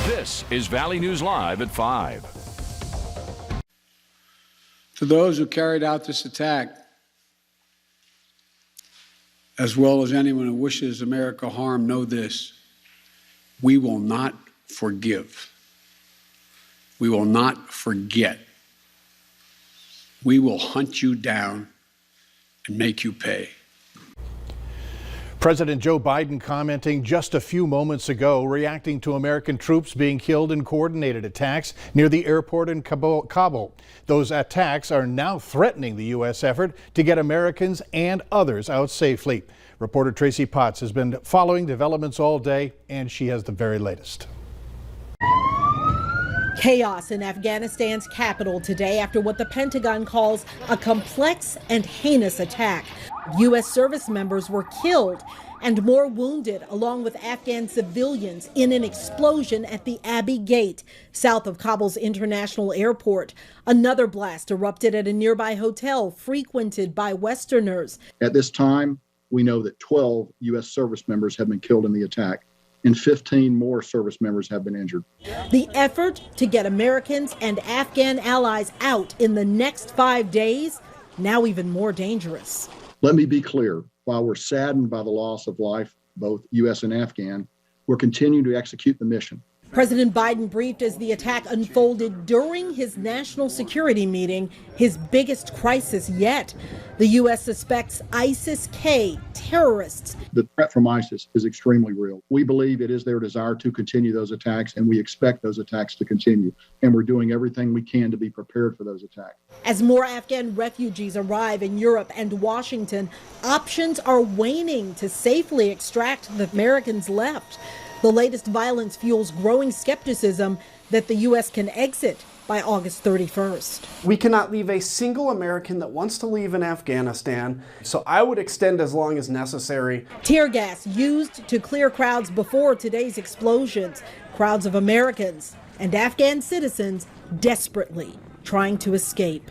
This is Valley News Live at 5. To those who carried out this attack, as well as anyone who wishes America harm, know this: we will not forgive. We will not forget. We will hunt you down and make you pay. President Joe Biden commenting just a few moments ago, reacting to American troops being killed in coordinated attacks near the airport in Kabul. Those attacks are now threatening the U.S. effort to get Americans and others out safely. Reporter Tracy Potts has been following developments all day, and she has the very latest. Chaos in Afghanistan's capital today after what the Pentagon calls a complex and heinous attack. U.S. service members were killed and more wounded, along with Afghan civilians, in an explosion at the Abbey Gate, south of Kabul's international airport. Another blast erupted at a nearby hotel frequented by Westerners. At this time, we know that 12 U.S. service members have been killed in the attack, and 15 more service members have been injured. The effort to get Americans and Afghan allies out in the next 5 days, now even more dangerous. Let me be clear. While we're saddened by the loss of life, both U.S. and Afghan, we're continuing to execute the mission. President Biden briefed as the attack unfolded during his national security meeting, his biggest crisis yet. The U.S. suspects ISIS-K terrorists. The threat from ISIS is extremely real. We believe it is their desire to continue those attacks, and we expect those attacks to continue. And we're doing everything we can to be prepared for those attacks. As more Afghan refugees arrive in Europe and Washington, options are waning to safely extract the Americans left. The latest violence fuels growing skepticism that the U.S. can exit by August 31st. We cannot leave a single American that wants to leave in Afghanistan, so I would extend as long as necessary. Tear gas used to clear crowds before today's explosions. Crowds of Americans and Afghan citizens desperately trying to escape.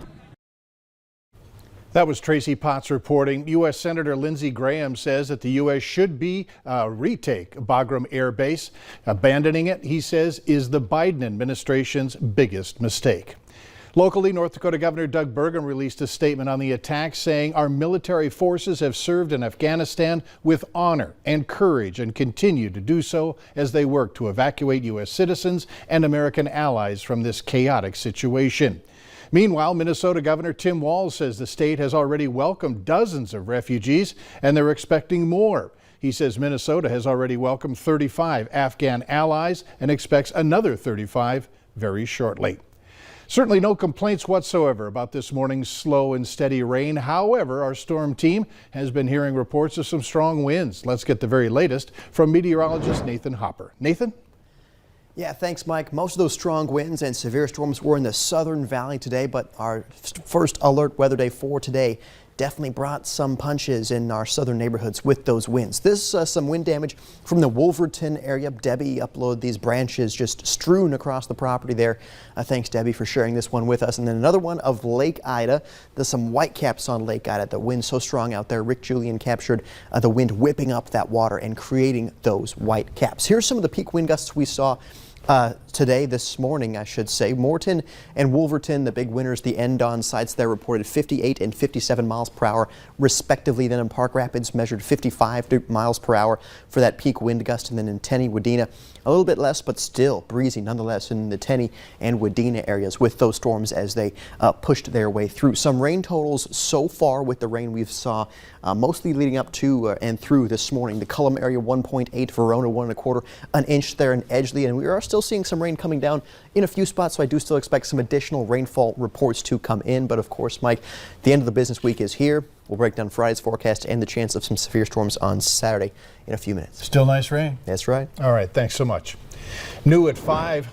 That was Tracy Potts reporting. U.S. Senator Lindsey Graham says that the U.S. should retake Bagram Air Base. Abandoning it, he says, is the Biden administration's biggest mistake. Locally, North Dakota Governor Doug Burgum released a statement on the attack saying our military forces have served in Afghanistan with honor and courage and continue to do so as they work to evacuate U.S. citizens and American allies from this chaotic situation. Meanwhile, Minnesota Governor Tim Walz says the state has already welcomed dozens of refugees and they're expecting more. He says Minnesota has already welcomed 35 Afghan allies and expects another 35 very shortly. Certainly no complaints whatsoever about this morning's slow and steady rain. However, our storm team has been hearing reports of some strong winds. Let's get the very latest from meteorologist Nathan Hopper. Nathan? Yeah, thanks, Mike. Most of those strong winds and severe storms were in the southern valley today, but our first alert weather day for today definitely brought some punches in our southern neighborhoods with those winds. This some wind damage from the Wolverton area. Debbie uploaded these branches just strewn across the property there. Thanks, Debbie, for sharing this one with us. And then another one of Lake Ida. There's some whitecaps on Lake Ida. The wind's so strong out there. Rick Julian captured the wind whipping up that water and creating those whitecaps. Here's some of the peak wind gusts we saw this morning, I should say. Morton and Wolverton, the big winners, the end-on sites there, reported 58 and 57 miles per hour respectively. Then in Park Rapids measured 55 miles per hour for that peak wind gust. And then in Tenney, Wadena, a little bit less, but still breezy nonetheless in the Tenney and Wadena areas with those storms as they pushed their way through. Some rain totals so far with the rain we've saw mostly leading up to and through this morning. The Cullum area 1.8, Verona 1 1/4, an inch there in Edgeley, and we are still seeing some rain coming down in a few spots, so I do still expect some additional rainfall reports to come in. But of course, Mike, the end of the business week is here. We'll break down Friday's forecast and the chance of some severe storms on Saturday in a few minutes. Still nice rain. That's right. All right, thanks so much. New at 5.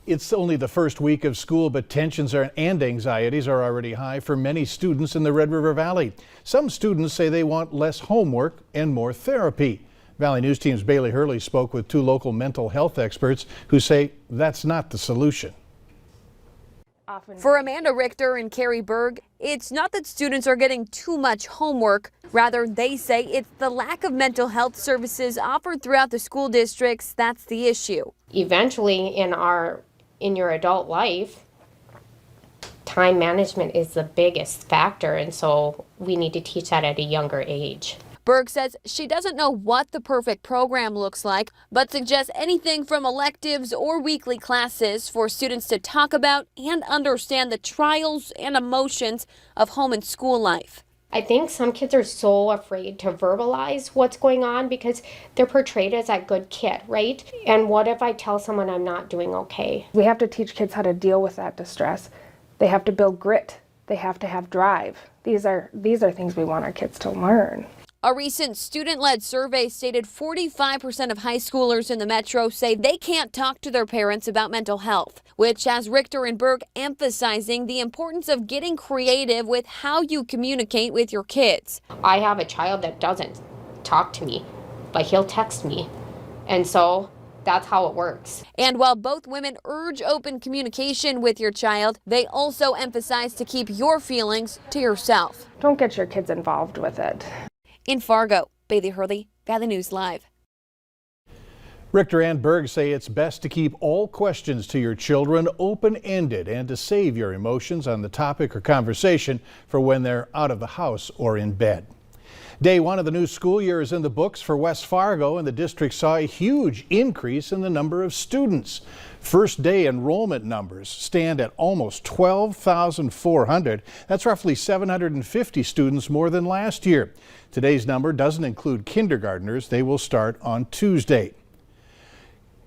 It's only the first week of school, but tensions and anxieties are already high for many students in the Red River Valley. Some students say they want less homework and more therapy. Valley News Team's Bailey Hurley spoke with 2 local mental health experts who say that's not the solution. For Amanda Richter and Carrie Berg, it's not that students are getting too much homework. Rather, they say it's the lack of mental health services offered throughout the school districts that's the issue. Eventually, in your adult life, time management is the biggest factor, and so we need to teach that at a younger age. Berg says she doesn't know what the perfect program looks like, but suggests anything from electives or weekly classes for students to talk about and understand the trials and emotions of home and school life. I think some kids are so afraid to verbalize what's going on because they're portrayed as that good kid, right? And what if I tell someone I'm not doing okay? We have to teach kids how to deal with that distress. They have to build grit. They have to have drive. These are things we want our kids to learn. A recent student-led survey stated 45% of high schoolers in the metro say they can't talk to their parents about mental health, which has Richter and Berg emphasizing the importance of getting creative with how you communicate with your kids. I have a child that doesn't talk to me, but he'll text me. And so that's how it works. And while both women urge open communication with your child, they also emphasize to keep your feelings to yourself. Don't get your kids involved with it. In Fargo, Bailey Hurley, Valley News Live. Richter and Berg say it's best to keep all questions to your children open-ended and to save your emotions on the topic or conversation for when they're out of the house or in bed. Day one of the new school year is in the books for West Fargo, and the district saw a huge increase in the number of students. First day enrollment numbers stand at almost 12,400. That's roughly 750 students more than last year. Today's number doesn't include kindergartners. They will start on Tuesday.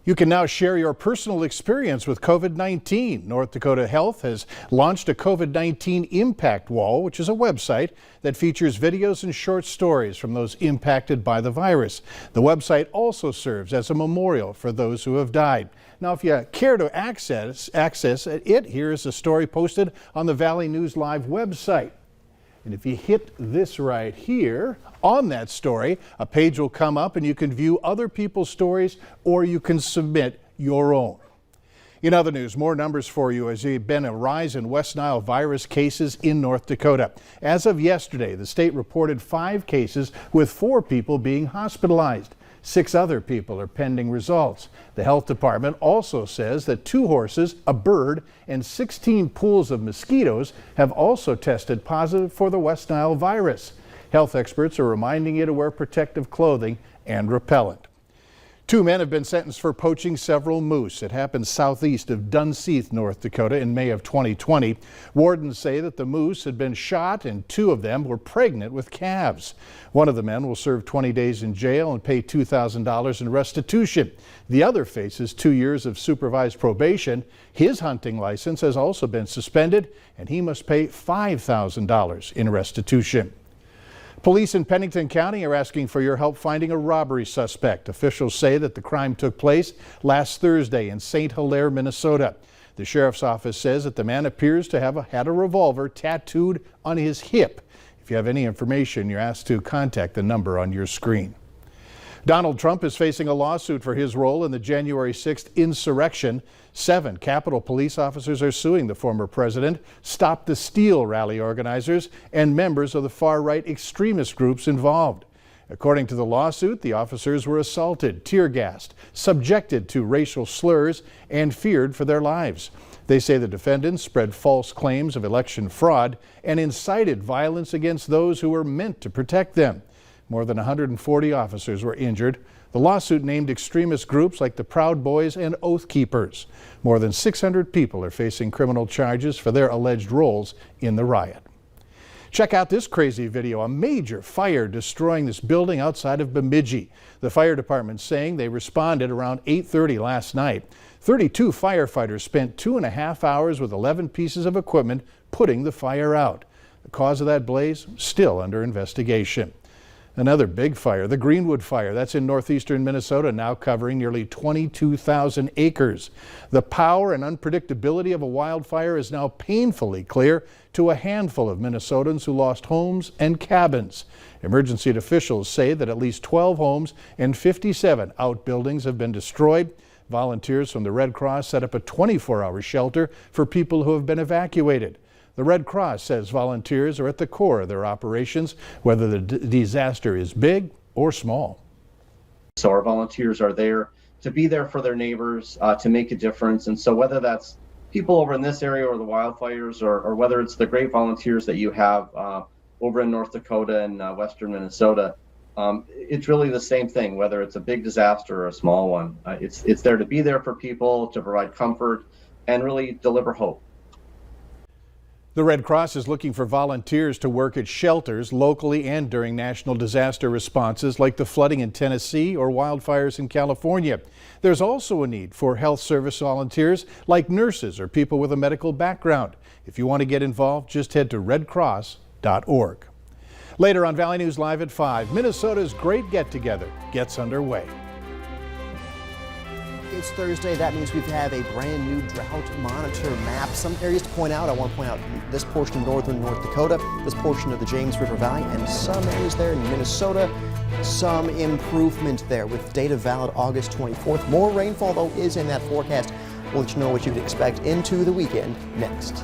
You can now share your personal experience with COVID-19. North Dakota Health has launched a COVID-19 Impact Wall, which is a website that features videos and short stories from those impacted by the virus. The website also serves as a memorial for those who have died. Now, if you care to access it, here is a story posted on the Valley News Live website. And if you hit this right here, on that story, a page will come up and you can view other people's stories or you can submit your own. In other news, more numbers for you as there's been a rise in West Nile virus cases in North Dakota. As of yesterday, the state reported 5 cases with 4 people being hospitalized. 6 other people are pending results. The health department also says that 2 horses, a bird, and 16 pools of mosquitoes have also tested positive for the West Nile virus. Health experts are reminding you to wear protective clothing and repellent. 2 men have been sentenced for poaching several moose. It happened southeast of Dunseith, North Dakota in May of 2020. Wardens say that the moose had been shot and 2 of them were pregnant with calves. One of the men will serve 20 days in jail and pay $2,000 in restitution. The other faces 2 years of supervised probation. His hunting license has also been suspended and he must pay $5,000 in restitution. Police in Pennington County are asking for your help finding a robbery suspect. Officials say that the crime took place last Thursday in St. Hilaire, Minnesota. The sheriff's office says that the man appears to have had a revolver tattooed on his hip. If you have any information, you're asked to contact the number on your screen. Donald Trump is facing a lawsuit for his role in the January 6th insurrection. 7 Capitol police officers are suing the former president, Stop the Steal rally organizers, and members of the far-right extremist groups involved. According to the lawsuit, the officers were assaulted, tear-gassed, subjected to racial slurs, and feared for their lives. They say the defendants spread false claims of election fraud and incited violence against those who were meant to protect them. More than 140 officers were injured. The lawsuit named extremist groups like the Proud Boys and Oath Keepers. More than 600 people are facing criminal charges for their alleged roles in the riot. Check out this crazy video, a major fire destroying this building outside of Bemidji. The fire department saying they responded around 8:30 last night. 32 firefighters spent 2.5 hours with 11 pieces of equipment putting the fire out. The cause of that blaze still under investigation. Another big fire, the Greenwood Fire, that's in northeastern Minnesota, now covering nearly 22,000 acres. The power and unpredictability of a wildfire is now painfully clear to a handful of Minnesotans who lost homes and cabins. Emergency officials say that at least 12 homes and 57 outbuildings have been destroyed. Volunteers from the Red Cross set up a 24-hour shelter for people who have been evacuated. The Red Cross says volunteers are at the core of their operations, whether the disaster is big or small. So our volunteers are there to be there for their neighbors, to make a difference. And so whether that's people over in this area or the wildfires, or whether it's the great volunteers that you have over in North Dakota and western Minnesota, it's really the same thing, whether it's a big disaster or a small one. It's there to be there for people, to provide comfort, and really deliver hope. The Red Cross is looking for volunteers to work at shelters locally and during national disaster responses like the flooding in Tennessee or wildfires in California. There's also a need for health service volunteers like nurses or people with a medical background. If you want to get involved, just head to redcross.org. Later on Valley News Live at 5, Minnesota's Great Get-Together gets underway. It's Thursday. That means we have a brand new Drought Monitor Map. Some areas to point out. I want to point out this portion of northern North Dakota, this portion of the James River Valley, and some areas there in Minnesota. Some improvement there with data valid August 24th. More rainfall, though, is in that forecast. We'll let you know what you can expect into the weekend next.